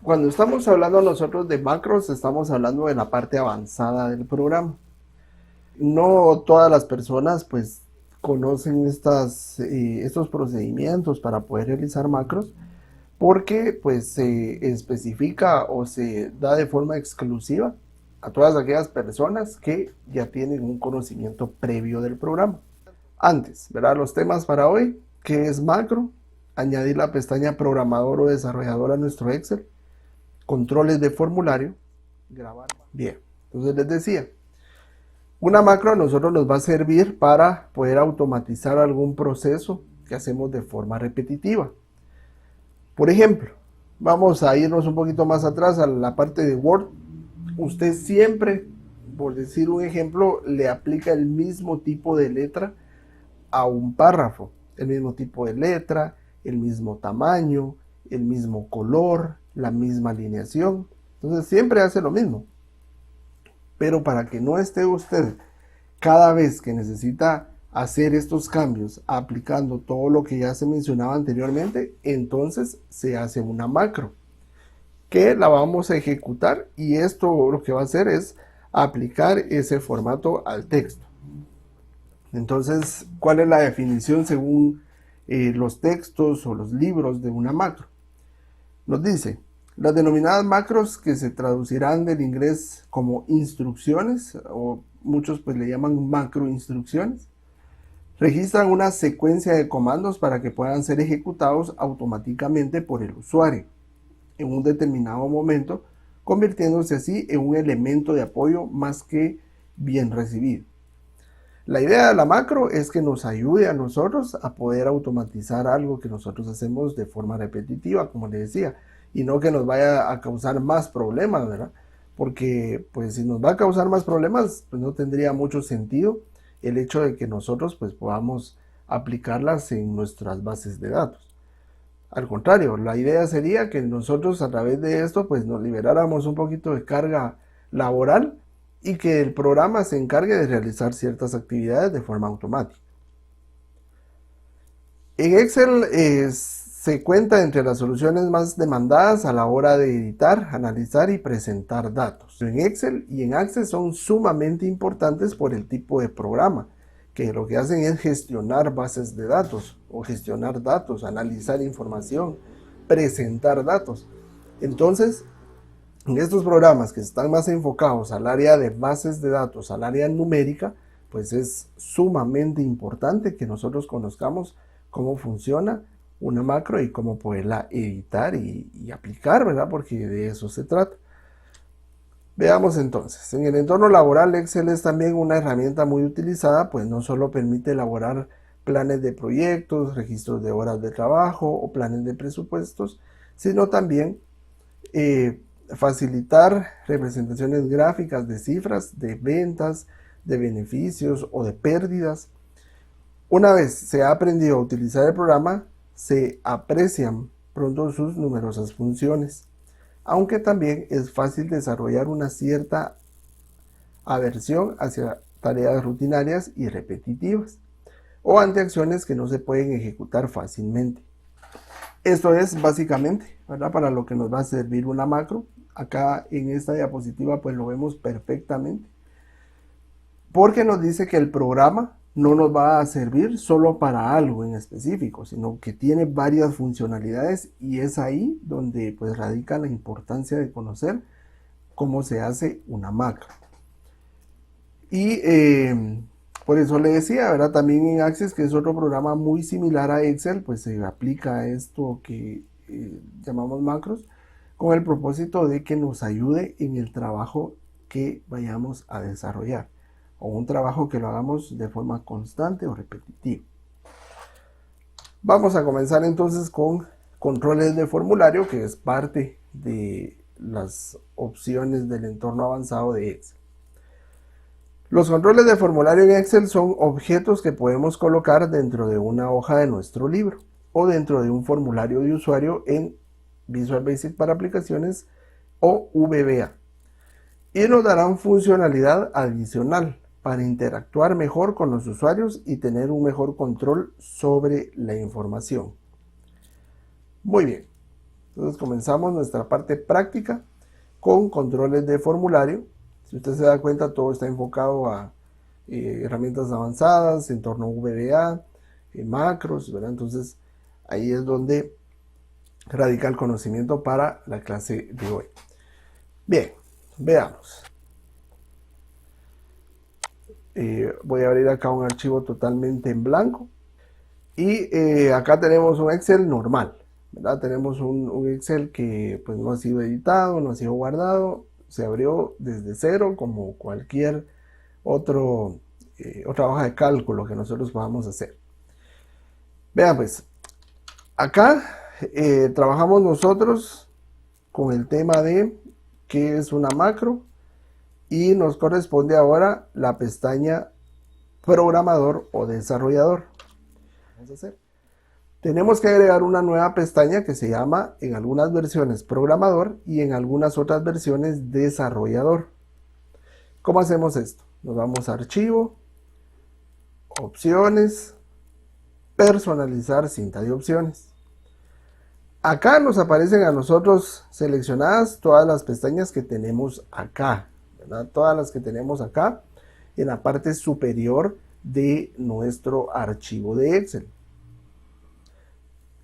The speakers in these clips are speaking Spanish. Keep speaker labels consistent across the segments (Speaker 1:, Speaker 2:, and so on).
Speaker 1: Cuando estamos hablando nosotros de macros, estamos hablando de la parte avanzada del programa. No todas las personas pues conocen estos procedimientos para poder realizar macros porque pues se especifica o se da de forma exclusiva a todas aquellas personas que ya tienen un conocimiento previo del programa. Antes, ¿verdad? Los temas para hoy, ¿qué es macro? Añadir la pestaña programador o desarrollador a nuestro Excel, controles de formulario, grabar. Bien, entonces les decía, una macro a nosotros nos va a servir para poder automatizar algún proceso que hacemos de forma repetitiva. Por ejemplo, vamos a irnos un poquito más atrás a la parte de Word. Usted siempre, por decir un ejemplo, le aplica el mismo tipo de letra a un párrafo. El mismo tipo de letra, el mismo tamaño, el mismo color, la misma alineación. Entonces siempre hace lo mismo. Pero para que no esté usted cada vez que necesita hacer estos cambios aplicando todo lo que ya se mencionaba anteriormente, entonces se hace una macro que la vamos a ejecutar y esto lo que va a hacer es aplicar ese formato al texto. Entonces, ¿cuál es la definición según los textos o los libros de una macro? Nos dice, las denominadas macros que se traducirán del inglés como instrucciones, o muchos pues le llaman macro instrucciones, registran una secuencia de comandos para que puedan ser ejecutados automáticamente por el usuario en un determinado momento, convirtiéndose así en un elemento de apoyo más que bien recibido. La idea de la macro es que nos ayude a nosotros a poder automatizar algo que nosotros hacemos de forma repetitiva, como le decía, y no que nos vaya a causar más problemas, ¿verdad? Porque pues si nos va a causar más problemas, pues no tendría mucho sentido el hecho de que nosotros pues podamos aplicarlas en nuestras bases de datos. Al contrario, la idea sería que nosotros a través de esto pues nos liberáramos un poquito de carga laboral y que el programa se encargue de realizar ciertas actividades de forma automática. En Excel se cuenta entre las soluciones más demandadas a la hora de editar, analizar y presentar datos. En Excel y en Access son sumamente importantes por el tipo de programa, que lo que hacen es gestionar bases de datos o gestionar datos, analizar información, presentar datos. Entonces, en estos programas que están más enfocados al área de bases de datos, al área numérica, pues es sumamente importante que nosotros conozcamos cómo funciona una macro y cómo poderla editar y aplicar, ¿verdad? Porque de eso se trata. Veamos entonces, en el entorno laboral Excel es también una herramienta muy utilizada, pues no solo permite elaborar planes de proyectos, registros de horas de trabajo o planes de presupuestos, sino también facilitar representaciones gráficas de cifras, de ventas, de beneficios o de pérdidas. Una vez se ha aprendido a utilizar el programa, se aprecian pronto sus numerosas funciones, aunque también es fácil desarrollar una cierta aversión hacia tareas rutinarias y repetitivas o ante acciones que no se pueden ejecutar fácilmente. Esto es básicamente, ¿verdad?, para lo que nos va a servir una macro. Acá en esta diapositiva pues lo vemos perfectamente, porque nos dice que el programa no nos va a servir solo para algo en específico, sino que tiene varias funcionalidades y es ahí donde pues radica la importancia de conocer cómo se hace una macro. Y por eso le decía, ¿verdad? También en Access, que es otro programa muy similar a Excel, pues se aplica esto que llamamos macros con el propósito de que nos ayude en el trabajo que vayamos a desarrollar o un trabajo que lo hagamos de forma constante o repetitiva. Vamos a comenzar entonces con controles de formulario, que es parte de las opciones del entorno avanzado de Excel. Los controles de formulario en Excel son objetos que podemos colocar dentro de una hoja de nuestro libro o dentro de un formulario de usuario en Visual Basic para aplicaciones o VBA. Y nos darán funcionalidad adicional para interactuar mejor con los usuarios y tener un mejor control sobre la información. Muy bien. Entonces comenzamos nuestra parte práctica con controles de formulario. Si usted se da cuenta, todo está enfocado a herramientas avanzadas, entorno VBA, macros, ¿verdad? Entonces ahí es donde radica el conocimiento para la clase de hoy. Bien, veamos. Voy a abrir acá un archivo totalmente en blanco y acá tenemos un Excel normal, ¿verdad? Tenemos un Excel que pues no ha sido editado, no ha sido guardado, se abrió desde cero como cualquier otra hoja de cálculo que nosotros podamos hacer. Vean pues, acá trabajamos nosotros con el tema de qué es una macro y nos corresponde ahora la pestaña programador o desarrollador. Vamos a hacer. Tenemos que agregar una nueva pestaña que se llama en algunas versiones programador y en algunas otras versiones desarrollador. ¿Cómo hacemos esto? Nos vamos a archivo, opciones, personalizar cinta de opciones. Acá nos aparecen a nosotros seleccionadas todas las pestañas que tenemos acá, ¿verdad? Todas las que tenemos acá en la parte superior de nuestro archivo de Excel.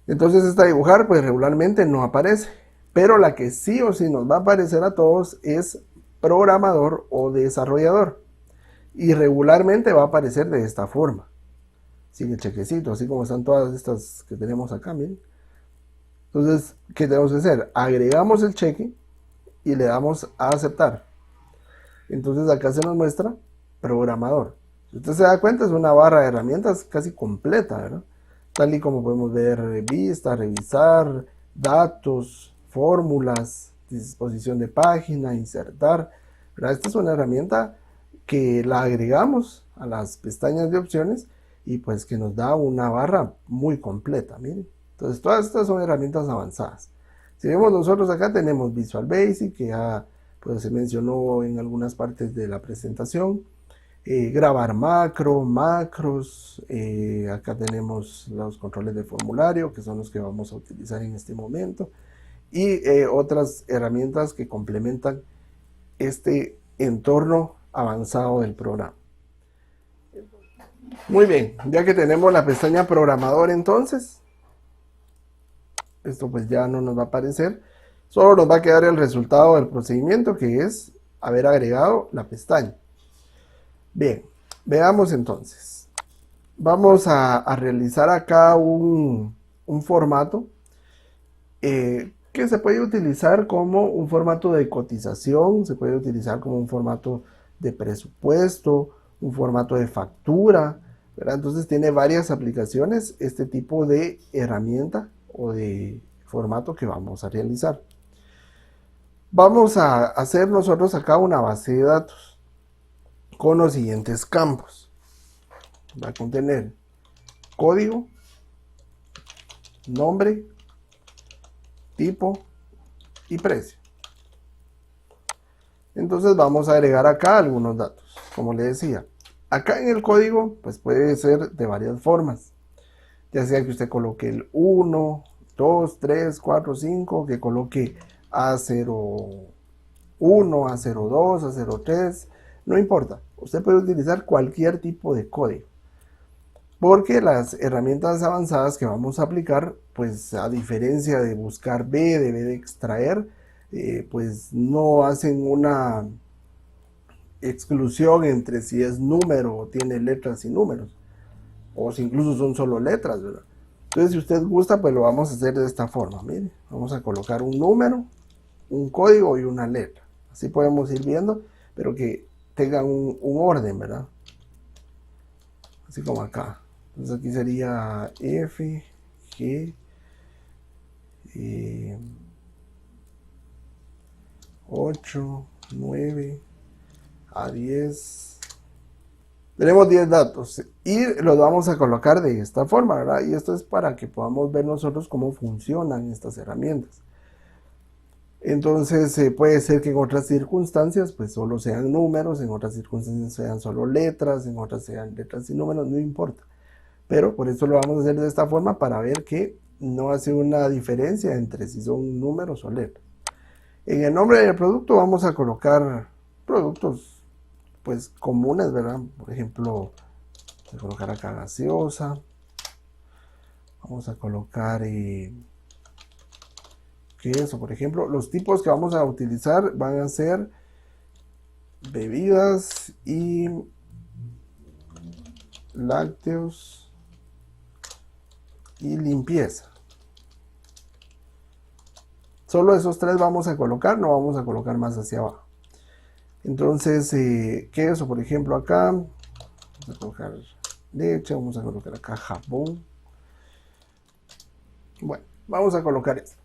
Speaker 1: Entonces esta dibujar pues regularmente no aparece, pero la que sí o sí nos va a aparecer a todos es programador o desarrollador. Y regularmente va a aparecer de esta forma, sin el chequecito, así como están todas estas que tenemos acá, miren. Entonces, ¿qué tenemos que hacer? Agregamos el cheque y le damos a aceptar. Entonces acá se nos muestra programador. Si usted se da cuenta, es una barra de herramientas casi completa, ¿verdad? Tal y como podemos ver vista, revisar, datos, fórmulas, disposición de página, insertar, ¿verdad? Esta es una herramienta que la agregamos a las pestañas de opciones y pues que nos da una barra muy completa, miren. Entonces todas estas son herramientas avanzadas. Si vemos nosotros acá tenemos Visual Basic, que ya pues, se mencionó en algunas partes de la presentación. Grabar macros, acá tenemos los controles de formulario, que son los que vamos a utilizar en este momento. Y otras herramientas que complementan este entorno avanzado del programa. Muy bien, ya que tenemos la pestaña programador entonces, esto pues ya no nos va a aparecer, solo nos va a quedar el resultado del procedimiento, que es haber agregado la pestaña. Bien, veamos entonces. Vamos a realizar acá un formato que se puede utilizar como un formato de cotización, se puede utilizar como un formato de presupuesto, un formato de factura, ¿verdad? Entonces tiene varias aplicaciones este tipo de herramienta o de formato que vamos a realizar. Vamos a hacer nosotros acá una base de datos con los siguientes campos. Va a contener código, nombre, tipo y precio. Entonces vamos a agregar acá algunos datos. Como le decía, acá en el código pues puede ser de varias formas. Ya sea que usted coloque el 1, 2, 3, 4, 5, que coloque A01, A02, A03, no importa. Usted puede utilizar cualquier tipo de código. Porque las herramientas avanzadas que vamos a aplicar, pues a diferencia de buscar B, de extraer, pues no hacen una exclusión entre si es número o tiene letras y números, o si incluso son solo letras, ¿verdad? Entonces, si usted gusta, pues lo vamos a hacer de esta forma. Mire, vamos a colocar un número, un código y una letra. Así podemos ir viendo, pero que tengan un orden, ¿verdad? Así como acá. Entonces aquí sería F, G, 8, 9, A10. Tenemos 10 datos y los vamos a colocar de esta forma, ¿verdad? Y esto es para que podamos ver nosotros cómo funcionan estas herramientas. Entonces puede ser que en otras circunstancias pues solo sean números, en otras circunstancias sean solo letras, en otras sean letras y números, no importa. Pero por eso lo vamos a hacer de esta forma para ver que no hace una diferencia entre si son números o letras. En el nombre del producto vamos a colocar productos pues comunes, ¿verdad? Por ejemplo, vamos a colocar acá gaseosa. Vamos a colocar queso, por ejemplo. Los tipos que vamos a utilizar van a ser bebidas y lácteos y limpieza. Solo esos tres vamos a colocar, no vamos a colocar más hacia abajo. Entonces, queso, por ejemplo, acá. Vamos a colocar leche, vamos a colocar acá jabón. Bueno, vamos a colocar esto.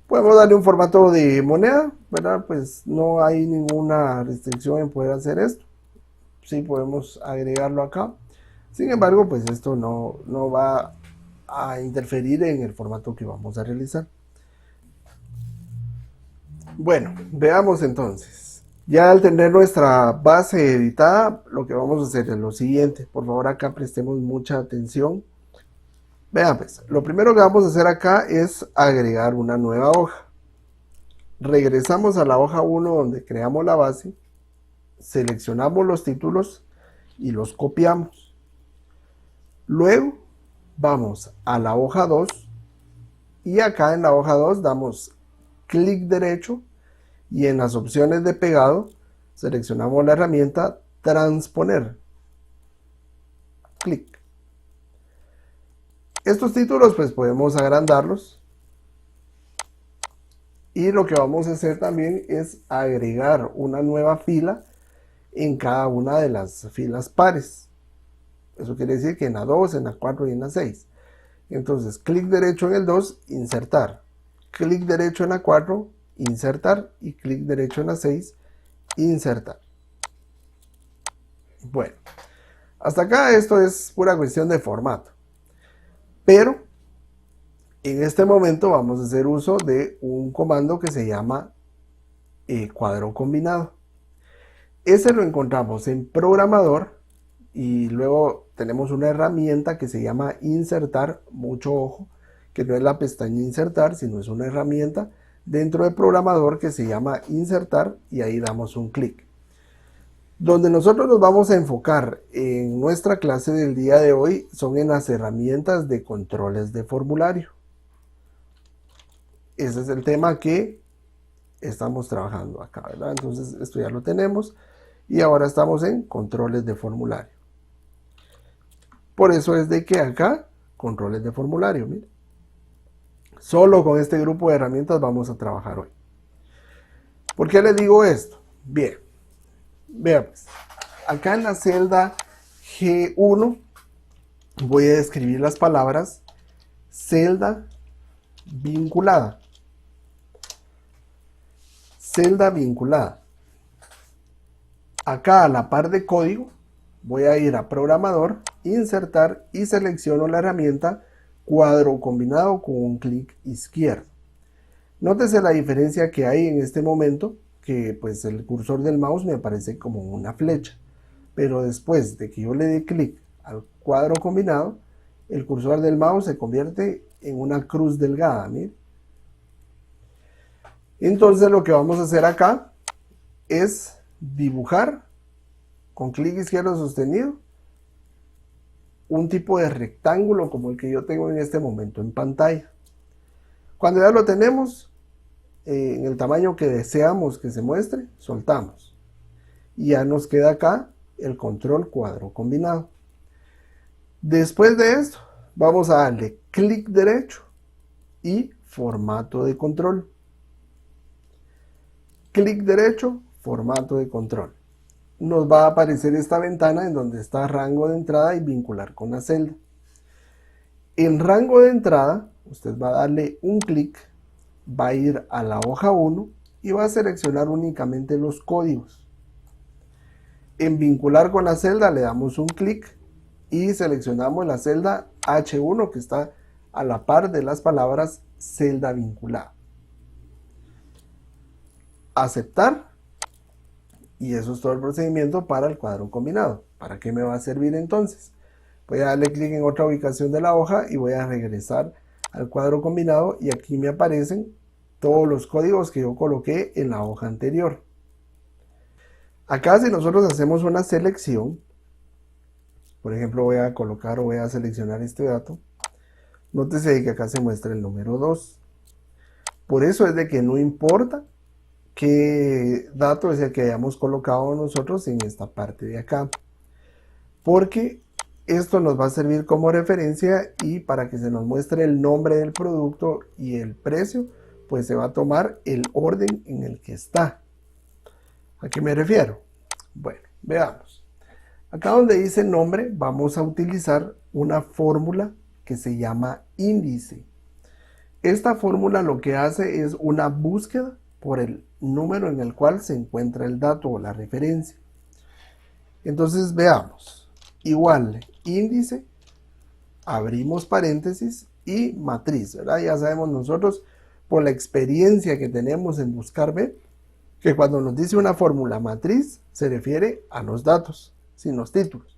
Speaker 1: Podemos darle un formato de moneda, ¿verdad? Pues no hay ninguna restricción en poder hacer esto. Sí podemos agregarlo acá. Sin embargo, pues esto no va a interferir en el formato que vamos a realizar. Bueno, veamos entonces. Ya al tener nuestra base editada, lo que vamos a hacer es lo siguiente. Por favor, acá prestemos mucha atención. Vean pues, lo primero que vamos a hacer acá es agregar una nueva hoja. Regresamos a la hoja 1 donde creamos la base, seleccionamos los títulos y los copiamos. Luego vamos a la hoja 2 y acá en la hoja 2 damos clic derecho y en las opciones de pegado seleccionamos la herramienta transponer. Clic. Estos títulos pues podemos agrandarlos. Y lo que vamos a hacer también es agregar una nueva fila en cada una de las filas pares. Eso quiere decir que en la 2, en la 4 y en la 6. Entonces, clic derecho en el 2, insertar. Clic derecho en la 4, insertar. Y clic derecho en la 6, insertar. Bueno, hasta acá esto es pura cuestión de formato. Pero en este momento vamos a hacer uso de un comando que se llama cuadro combinado. Ese lo encontramos en programador y luego tenemos una herramienta que se llama insertar. Mucho ojo, que no es la pestaña insertar, sino es una herramienta dentro de programador que se llama insertar y ahí damos un clic. Donde nosotros nos vamos a enfocar en nuestra clase del día de hoy son en las herramientas de controles de formulario. Ese es el tema que estamos trabajando acá, ¿verdad? Entonces esto ya lo tenemos y ahora estamos en controles de formulario. Por eso es de que acá, controles de formulario, miren. Solo con este grupo de herramientas vamos a trabajar hoy. ¿Por qué les digo esto? Bien, vean pues, acá en la celda G1 voy a escribir las palabras celda vinculada. Celda vinculada. Acá a la par de código voy a ir a programador, insertar y selecciono la herramienta cuadro combinado con un clic izquierdo. Nótese la diferencia que hay en este momento, que pues el cursor del mouse me aparece como una flecha, pero después de que yo le dé clic al cuadro combinado, el cursor del mouse se convierte en una cruz delgada, miren. Entonces lo que vamos a hacer acá es dibujar con clic izquierdo sostenido un tipo de rectángulo como el que yo tengo en este momento en pantalla. Cuando ya lo tenemos en el tamaño que deseamos que se muestre, soltamos. Y ya nos queda acá el control cuadro combinado. Después de esto, vamos a darle clic derecho y formato de control. Clic derecho, formato de control. Nos va a aparecer esta ventana en donde está rango de entrada y vincular con la celda. En rango de entrada, usted va a darle un clic, va a ir a la hoja 1 y va a seleccionar únicamente los códigos. En vincular con la celda le damos un clic y seleccionamos la celda H1 que está a la par de las palabras celda vinculada. Aceptar. Y eso es todo el procedimiento para el cuadro combinado. ¿Para qué me va a servir entonces? Voy a darle clic en otra ubicación de la hoja y voy a regresar al cuadro combinado y aquí me aparecen todos los códigos que yo coloqué en la hoja anterior. Acá si nosotros hacemos una selección, por ejemplo voy a colocar o voy a seleccionar este dato, nótese que acá se muestra el número 2. Por eso es de que no importa qué dato es el que hayamos colocado nosotros en esta parte de acá, porque esto nos va a servir como referencia y para que se nos muestre el nombre del producto y el precio, pues se va a tomar el orden en el que está. ¿A qué me refiero? Bueno, veamos. Acá donde dice nombre vamos a utilizar una fórmula que se llama índice. Esta fórmula lo que hace es una búsqueda por el número en el cual se encuentra el dato o la referencia. Entonces veamos. Igual, índice, abrimos paréntesis y matriz, ¿verdad? Ya sabemos nosotros por la experiencia que tenemos en buscar B, que cuando nos dice una fórmula matriz se refiere a los datos, sin los títulos.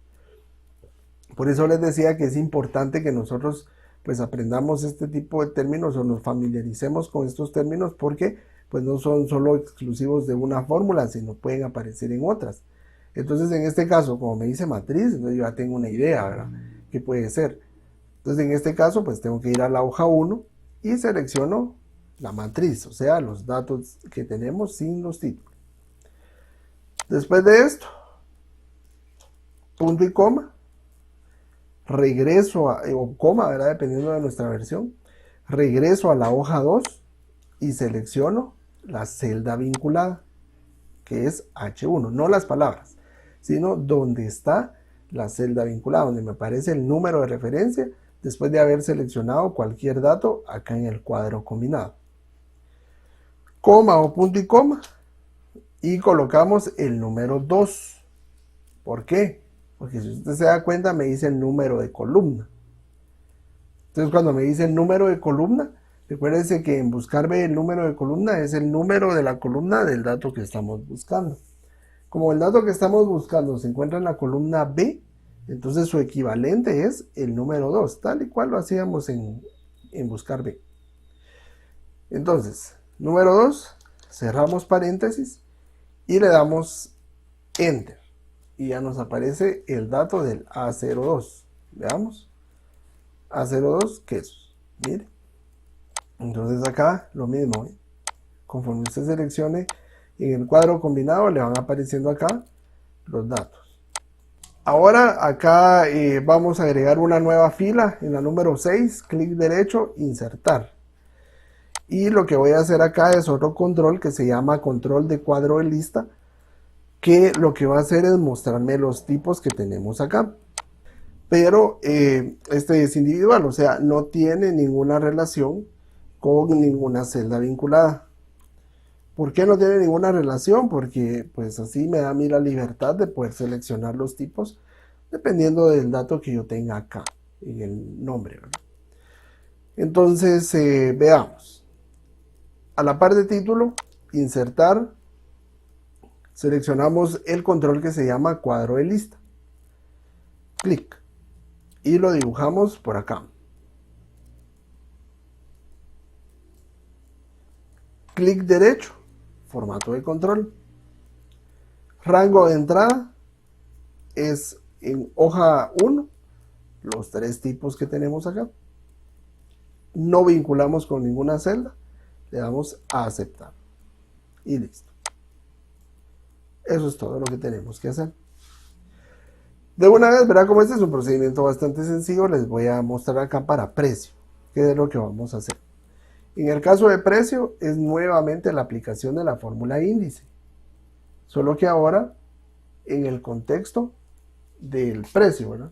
Speaker 1: Por eso les decía que es importante que nosotros pues aprendamos este tipo de términos o nos familiaricemos con estos términos porque pues no son solo exclusivos de una fórmula, sino pueden aparecer en otras. Entonces en este caso, como me dice matriz, entonces yo ya tengo una idea, ¿verdad? ¿Qué puede ser? Entonces en este caso pues tengo que ir a la hoja 1 y selecciono la matriz, o sea, los datos que tenemos sin los títulos. Después de esto, punto y coma, regreso o coma, ¿verdad? Dependiendo de nuestra versión, regreso a la hoja 2 y selecciono la celda vinculada, que es H1, no las palabras, sino donde está la celda vinculada, donde me aparece el número de referencia después de haber seleccionado cualquier dato acá en el cuadro combinado. Coma o punto y coma y colocamos el número 2. ¿Por qué? Porque si usted se da cuenta me dice el número de columna. Entonces cuando me dice el número de columna, recuérdense que en buscar B el número de columna es el número de la columna del dato que estamos buscando. Como el dato que estamos buscando se encuentra en la columna B, entonces su equivalente es el número 2, tal y cual lo hacíamos en buscar B. Entonces, número 2, cerramos paréntesis y le damos Enter. Y ya nos aparece el dato del A02. Veamos. A02 quesos. Mire. Entonces acá lo mismo. Conforme usted seleccione en el cuadro combinado le van apareciendo acá los datos. Ahora acá vamos a agregar una nueva fila en la número 6. Clic derecho, insertar. Y lo que voy a hacer acá es otro control que se llama control de cuadro de lista, que lo que va a hacer es mostrarme los tipos que tenemos acá. Pero este es individual, o sea, no tiene ninguna relación con ninguna celda vinculada. ¿Por qué no tiene ninguna relación? Porque pues así me da a mí la libertad de poder seleccionar los tipos dependiendo del dato que yo tenga acá en el nombre, ¿verdad? Entonces veamos. A la par de título, insertar, seleccionamos el control que se llama cuadro de lista. Clic. Y lo dibujamos por acá. Clic derecho, formato de control. Rango de entrada es en hoja 1, los 3 tipos que tenemos acá. No vinculamos con ninguna celda, le damos a aceptar. Y listo. Eso es todo lo que tenemos que hacer. De una vez, verá como este es un procedimiento bastante sencillo, les voy a mostrar acá para precio, que es lo que vamos a hacer. En el caso de precio, es nuevamente la aplicación de la fórmula índice, solo que ahora en el contexto del precio, ¿verdad?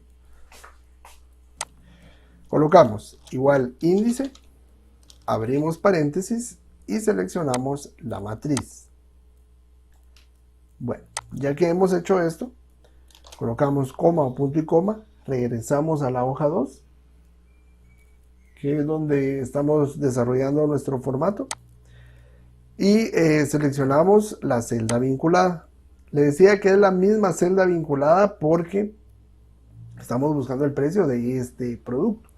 Speaker 1: Colocamos igual índice, abrimos paréntesis y seleccionamos la matriz. Bueno, ya que hemos hecho esto, colocamos coma o punto y coma, regresamos a la hoja 2, que es donde estamos desarrollando nuestro formato, y seleccionamos la celda vinculada. Le decía que es la misma celda vinculada porque estamos buscando el precio de este producto.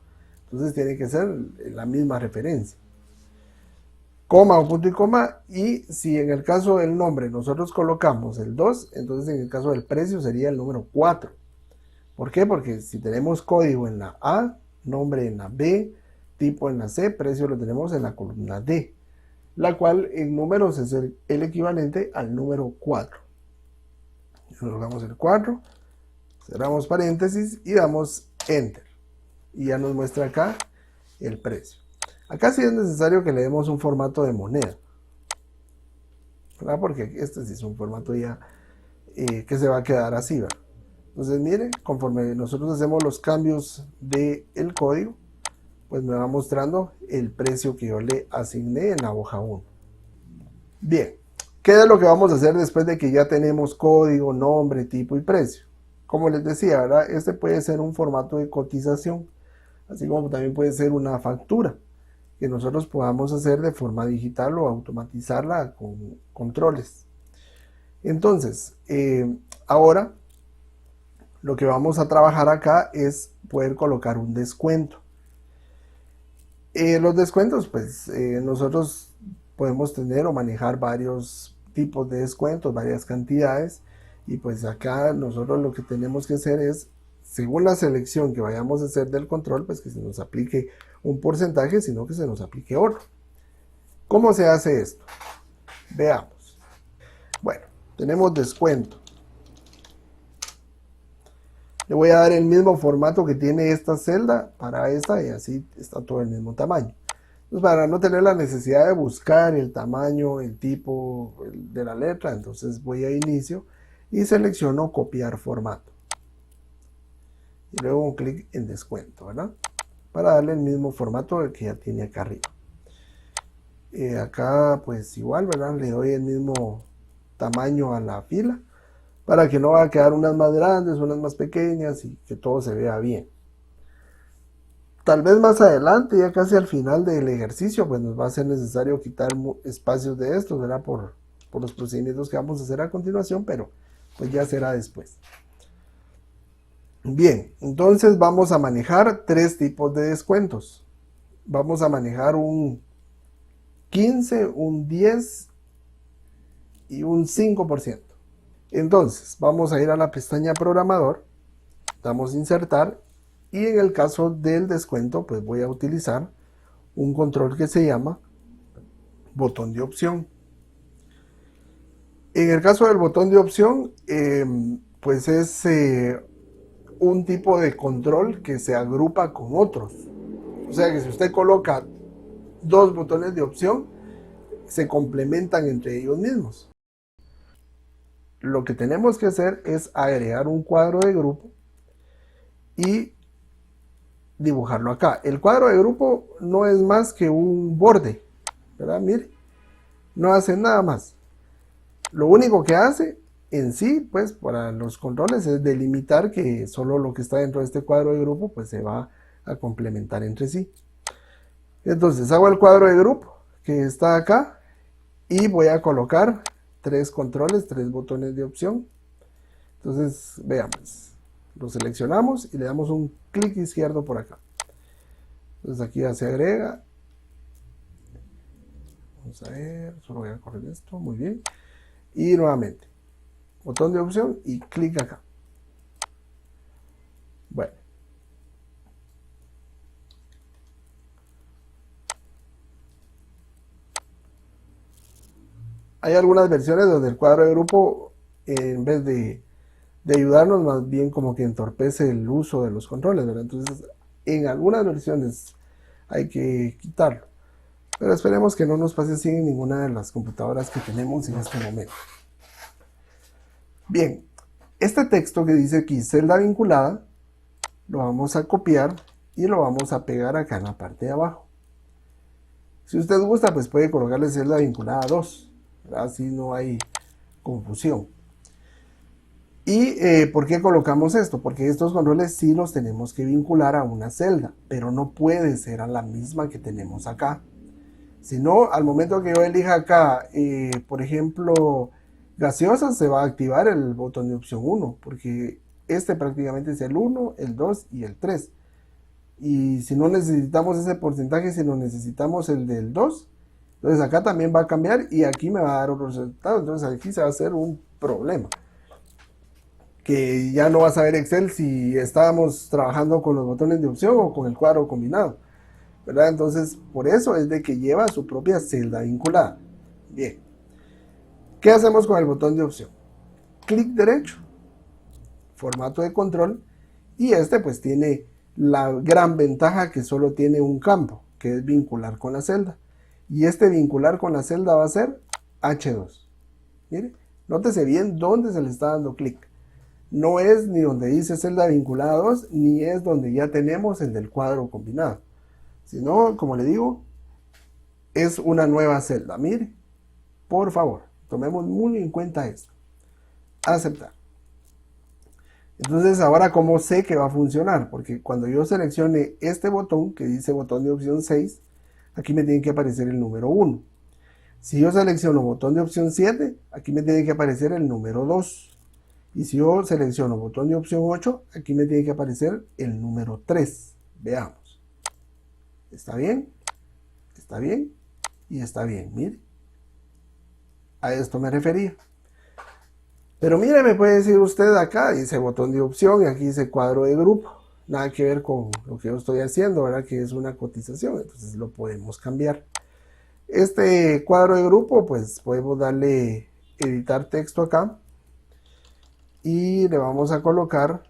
Speaker 1: Entonces tiene que ser la misma referencia. Coma o punto y coma, y si en el caso del nombre nosotros colocamos el 2, entonces en el caso del precio sería el número 4. ¿Por qué? Porque si tenemos código en la A, nombre en la B, tipo en la C, precio lo tenemos en la columna D, la cual en números es el equivalente al número 4. Colocamos el 4, cerramos paréntesis y damos Enter. Y ya nos muestra acá el precio. Acá sí es necesario que le demos un formato de moneda, ¿verdad? Porque este sí es un formato ya que se va a quedar así, ¿verdad? Entonces, mire, conforme nosotros hacemos los cambios del código, pues me va mostrando el precio que yo le asigné en la hoja 1. Bien, ¿qué es lo que vamos a hacer después de que ya tenemos código, nombre, tipo y precio? Como les decía, ¿verdad? Este puede ser un formato de cotización, así como también puede ser una factura que nosotros podamos hacer de forma digital o automatizarla con controles. Entonces, ahora lo que vamos a trabajar acá es poder colocar un descuento. Los descuentos, pues nosotros podemos tener o manejar varios tipos de descuentos, varias cantidades, y pues acá nosotros lo que tenemos que hacer es, según la selección que vayamos a hacer del control, pues que se nos aplique un porcentaje, sino que se nos aplique otro. ¿Cómo se hace esto? Veamos. Bueno, tenemos descuento. Le voy a dar el mismo formato que tiene esta celda para esta, y así está todo el mismo tamaño. Entonces, para no tener la necesidad de buscar el tamaño, el tipo de la letra, entonces voy a inicio y selecciono copiar formato. Y luego un clic en descuento, ¿verdad? Para darle el mismo formato que ya tiene acá arriba. Acá pues igual, ¿verdad? Le doy el mismo tamaño a la fila para que no va a quedar unas más grandes, unas más pequeñas y que todo se vea bien. Tal vez más adelante, ya casi al final del ejercicio, pues nos va a ser necesario quitar espacios de estos, ¿verdad? Por los procedimientos que vamos a hacer a continuación, pero pues ya será después. Bien, entonces vamos a manejar tres tipos de descuentos. Vamos a manejar un 15, un 10 y un 5%. Entonces, vamos a ir a la pestaña programador, damos insertar, y en el caso del descuento, pues voy a utilizar un control que se llama botón de opción. En el caso del botón de opción, pues es un tipo de control que se agrupa con otros. O sea que si usted coloca dos botones de opción, se complementan entre ellos mismos. Lo que tenemos que hacer es agregar un cuadro de grupo y dibujarlo acá. El cuadro de grupo no es más que un borde, ¿verdad? Mire, no hace nada más. Lo único que hace en sí, pues para los controles es delimitar que solo lo que está dentro de este cuadro de grupo pues se va a complementar entre sí. Entonces hago el cuadro de grupo que está acá y voy a colocar tres controles, tres botones de opción. Entonces veamos, lo seleccionamos y le damos un clic izquierdo por acá. Entonces aquí ya se agrega. Vamos a ver, solo voy a correr esto, muy bien. Y nuevamente, botón de opción y clic acá. Bueno. Hay algunas versiones donde el cuadro de grupo, en vez de ayudarnos, más bien como que entorpece el uso de los controles, ¿verdad? Entonces, en algunas versiones hay que quitarlo. Pero esperemos que no nos pase así en ninguna de las computadoras que tenemos en este momento. Bien, este texto que dice aquí celda vinculada, lo vamos a copiar y lo vamos a pegar acá en la parte de abajo. Si usted gusta, pues puede colocarle celda vinculada 2, ¿verdad? Así no hay confusión. ¿Y por qué colocamos esto? Porque estos controles sí los tenemos que vincular a una celda, pero no puede ser a la misma que tenemos acá. Si no, al momento que yo elija acá, por ejemplo, gaseosa, se va a activar el botón de opción 1, porque este prácticamente es el 1, el 2 y el 3. Y si no necesitamos ese porcentaje, si no necesitamos el del 2, entonces acá también va a cambiar y aquí me va a dar otro resultado. Entonces aquí se va a hacer un problema. Que ya no vas a ver Excel si estábamos trabajando con los botones de opción o con el cuadro combinado, ¿verdad? Entonces, por eso es de que lleva su propia celda vinculada. Bien. ¿Qué hacemos con el botón de opción? Clic derecho, formato de control, y este pues tiene la gran ventaja que solo tiene un campo, que es vincular con la celda. Y este vincular con la celda va a ser H2. Mire, nótese bien dónde se le está dando clic. No es ni donde dice celda vinculada 2, ni es donde ya tenemos el del cuadro combinado. Sino, como le digo, es una nueva celda. Mire, por favor, tomemos muy en cuenta esto. Aceptar. Entonces, ahora, ¿cómo sé que va a funcionar? Porque cuando yo seleccione este botón, que dice botón de opción 6, aquí me tiene que aparecer el número 1. Si yo selecciono botón de opción 7, aquí me tiene que aparecer el número 2. Y si yo selecciono botón de opción 8, aquí me tiene que aparecer el número 3. Veamos. ¿Está bien? ¿Está bien? Y está bien, mire. A esto me refería. Pero mire, me puede decir usted acá, dice botón de opción y aquí dice cuadro de grupo. Nada que ver con lo que yo estoy haciendo, ¿verdad? Que es una cotización, entonces lo podemos cambiar. Este cuadro de grupo, pues podemos darle editar texto acá. Y le vamos a colocar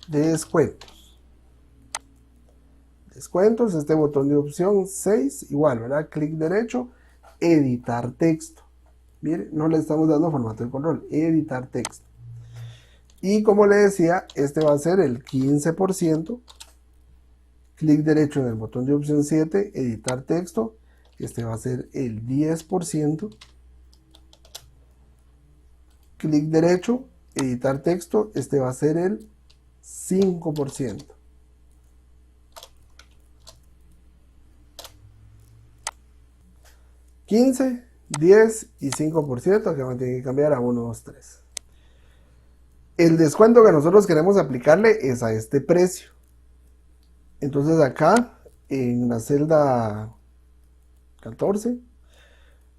Speaker 1: descuentos. Descuentos, este botón de opción 6, igual, ¿verdad? Clic derecho, editar texto. Mire, no le estamos dando formato de control, editar texto. Y como le decía, este va a ser el 15%. Clic derecho en el botón de opción 7, editar texto. Este va a ser el 10%. Clic derecho, editar texto. Este va a ser el 5%. $15, 10 y 5%, que van a tener que cambiar a 1, 2, 3. El descuento que nosotros queremos aplicarle es a este precio. Entonces acá en la celda 14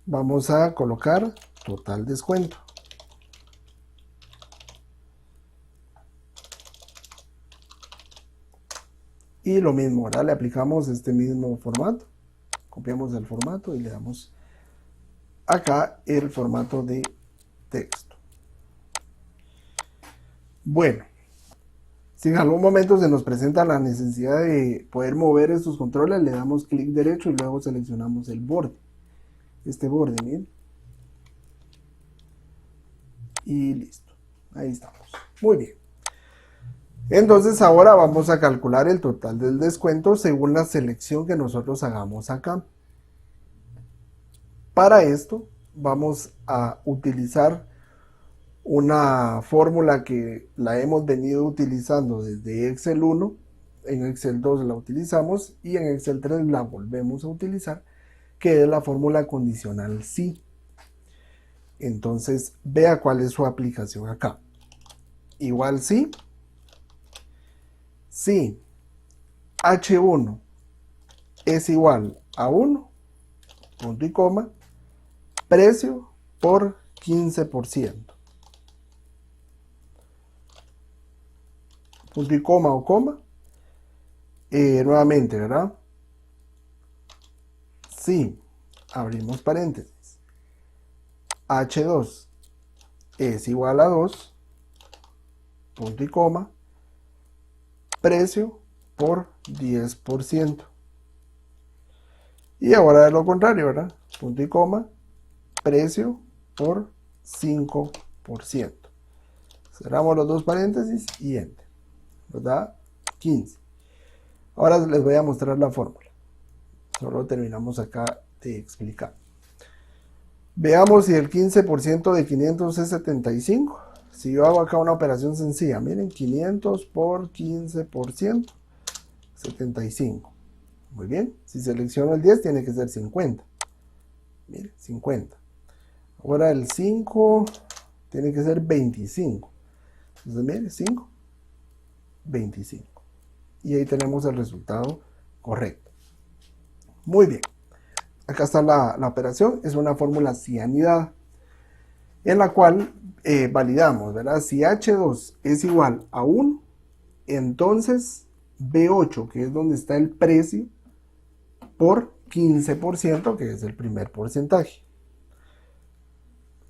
Speaker 1: vamos a colocar total descuento. Y lo mismo, ahora le aplicamos este mismo formato. Copiamos el formato y le damos acá el formato de texto. Bueno, si en algún momento se nos presenta la necesidad de poder mover estos controles, le damos clic derecho y luego seleccionamos el borde. Este borde, miren. Y listo. Ahí estamos. Muy bien. Entonces ahora vamos a calcular el total del descuento según la selección que nosotros hagamos acá. Para esto vamos a utilizar una fórmula que la hemos venido utilizando desde Excel 1, en Excel 2 la utilizamos y en Excel 3 la volvemos a utilizar, que es la fórmula condicional sí. Entonces vea cuál es su aplicación acá. Igual sí. Si H1 es igual a 1, punto y coma, precio por 15%. Punto y coma o coma. Nuevamente, ¿verdad? Si abrimos paréntesis, H2 es igual a 2, punto y coma, precio por 10%. Y ahora es lo contrario, ¿verdad? Punto y coma, precio por 5%. Cerramos los dos paréntesis y enter, ¿verdad? 15. Ahora les voy a mostrar la fórmula. Solo terminamos acá de explicar. Veamos si el 15% de 500 es 75. Si yo hago acá una operación sencilla, miren, 500 por 15%, 75. Muy bien, si selecciono el 10 tiene que ser 50. Miren, 50. Ahora el 5 tiene que ser 25. Entonces, miren, 5. 25. Y ahí tenemos el resultado correcto. Muy bien. Acá está la operación. Es una fórmula cianidada en la cual validamos, ¿verdad? Si H2 es igual a 1, entonces B8, que es donde está el precio, por 15%, que es el primer porcentaje.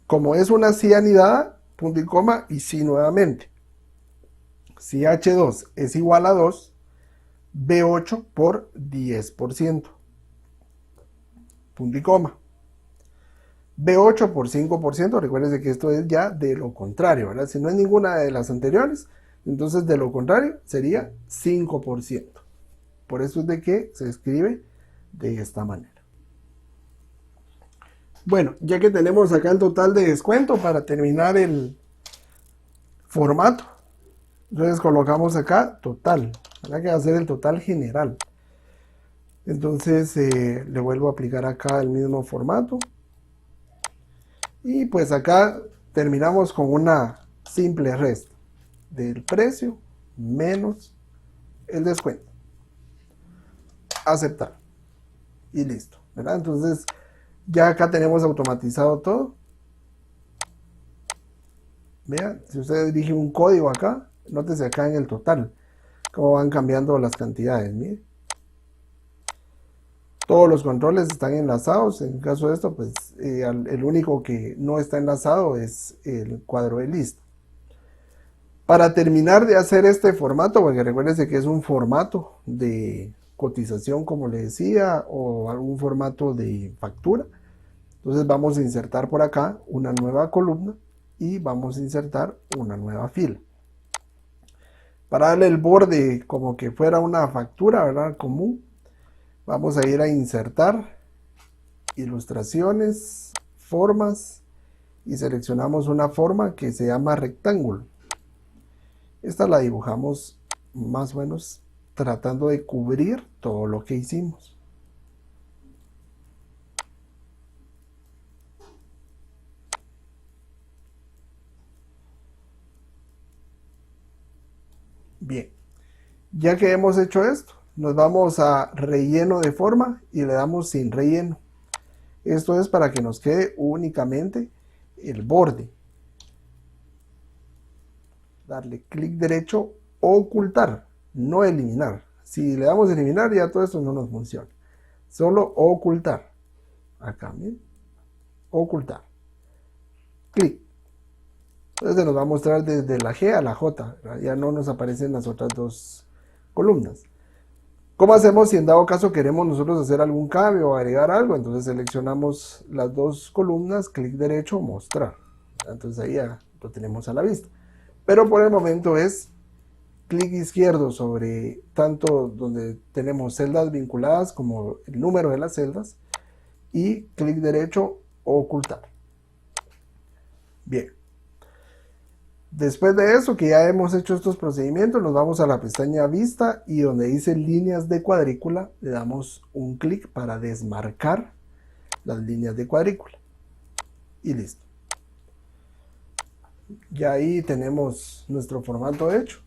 Speaker 1: Como es una cianidada, punto y coma, y sí nuevamente. Si H2 es igual a 2, B8 por 10%, punto y coma. B8 por 5%, recuérdense que esto es ya de lo contrario, ¿verdad? Si no es ninguna de las anteriores, entonces de lo contrario sería 5%. Por eso es de que se escribe de esta manera. Bueno, ya que tenemos acá el total de descuento para terminar el formato, entonces colocamos acá total, ¿verdad? Que va a ser el total general. Entonces le vuelvo a aplicar acá el mismo formato. Y pues acá terminamos con una simple resta del precio menos el descuento. Aceptar. Y listo, ¿verdad? Entonces ya acá tenemos automatizado todo. Vean, si usted dirige un código acá, nótese acá en el total cómo van cambiando las cantidades. Mire. Todos los controles están enlazados. En el caso de esto, pues el único que no está enlazado es el cuadro de lista. Para terminar de hacer este formato, porque recuérdense que es un formato de cotización, como le decía, o algún formato de factura. Entonces vamos a insertar por acá una nueva columna y vamos a insertar una nueva fila. Para darle el borde como que fuera una factura, ¿verdad? Común. Vamos a ir a insertar, ilustraciones, formas, y seleccionamos una forma que se llama rectángulo. Esta la dibujamos más o menos tratando de cubrir todo lo que hicimos. Bien, ya que hemos hecho esto, nos vamos a relleno de forma y le damos sin relleno. Esto es para que nos quede únicamente el borde. Darle clic derecho, ocultar, no eliminar. Si le damos eliminar, ya todo esto no nos funciona. Solo ocultar. Acá, miren. Ocultar. Clic. Entonces nos va a mostrar desde la G a la J. Ya no nos aparecen las otras dos columnas. ¿Cómo hacemos si en dado caso queremos nosotros hacer algún cambio o agregar algo? Entonces seleccionamos las dos columnas, clic derecho, mostrar. Entonces ahí ya lo tenemos a la vista. Pero por el momento es clic izquierdo sobre tanto donde tenemos celdas vinculadas como el número de las celdas y clic derecho, ocultar. Bien. Después de eso, que ya hemos hecho estos procedimientos, nos vamos a la pestaña Vista y donde dice líneas de cuadrícula, le damos un clic para desmarcar las líneas de cuadrícula. Y listo. Ya ahí tenemos nuestro formato hecho.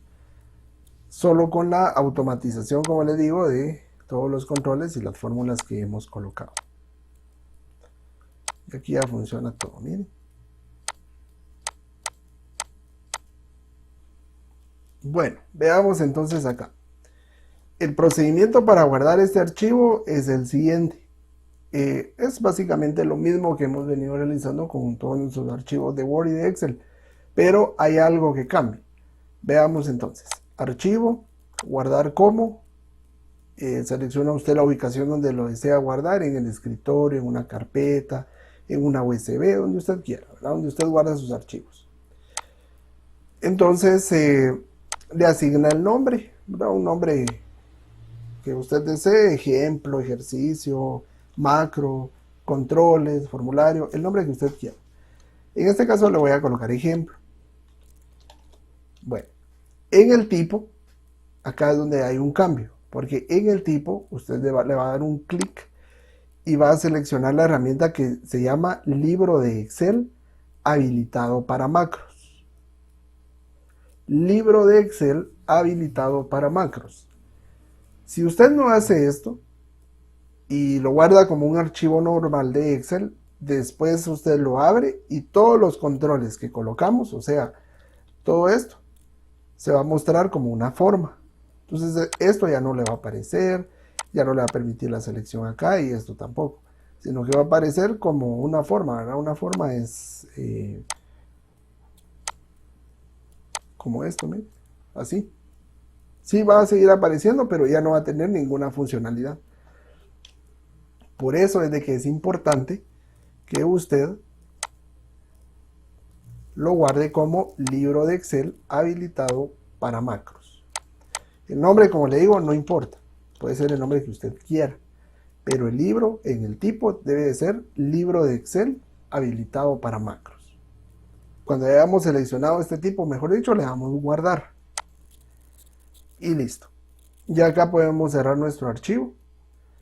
Speaker 1: Solo con la automatización, como les digo, de todos los controles y las fórmulas que hemos colocado. Y aquí ya funciona todo, miren. Bueno, veamos entonces acá. El procedimiento para guardar este archivo es el siguiente. Es básicamente lo mismo que hemos venido realizando con todos nuestros archivos de Word y de Excel, pero hay algo que cambia. Veamos entonces. Archivo, guardar como. Selecciona usted la ubicación donde lo desea guardar, en el escritorio, en una carpeta, en una USB, donde usted quiera, ¿verdad? Donde usted guarda sus archivos. Entonces le asigna el nombre, ¿verdad? Un nombre que usted desee, ejemplo, ejercicio, macro, controles, formulario, el nombre que usted quiera. En este caso le voy a colocar ejemplo. Bueno, en el tipo, acá es donde hay un cambio, porque en el tipo usted le va a dar un clic y va a seleccionar la herramienta que se llama libro de Excel habilitado para macros. libro de Excel habilitado para macros. Si usted no hace esto y lo guarda como un archivo normal de Excel, después usted lo abre y todos los controles que colocamos, o sea, todo esto, se va a mostrar como una forma. Entonces esto ya no le va a aparecer, ya no le va a permitir la selección acá y esto tampoco, sino que va a aparecer como una forma, ¿verdad? Una forma es como esto, ¿no? Así. Sí va a seguir apareciendo, pero ya no va a tener ninguna funcionalidad. Por eso es de que es importante que usted lo guarde como libro de Excel habilitado para macros. El nombre, como le digo, no importa. Puede ser el nombre que usted quiera. Pero el libro en el tipo debe de ser libro de Excel habilitado para macros. Cuando hayamos seleccionado este tipo, mejor dicho, le damos guardar. Y listo. Ya acá podemos cerrar nuestro archivo.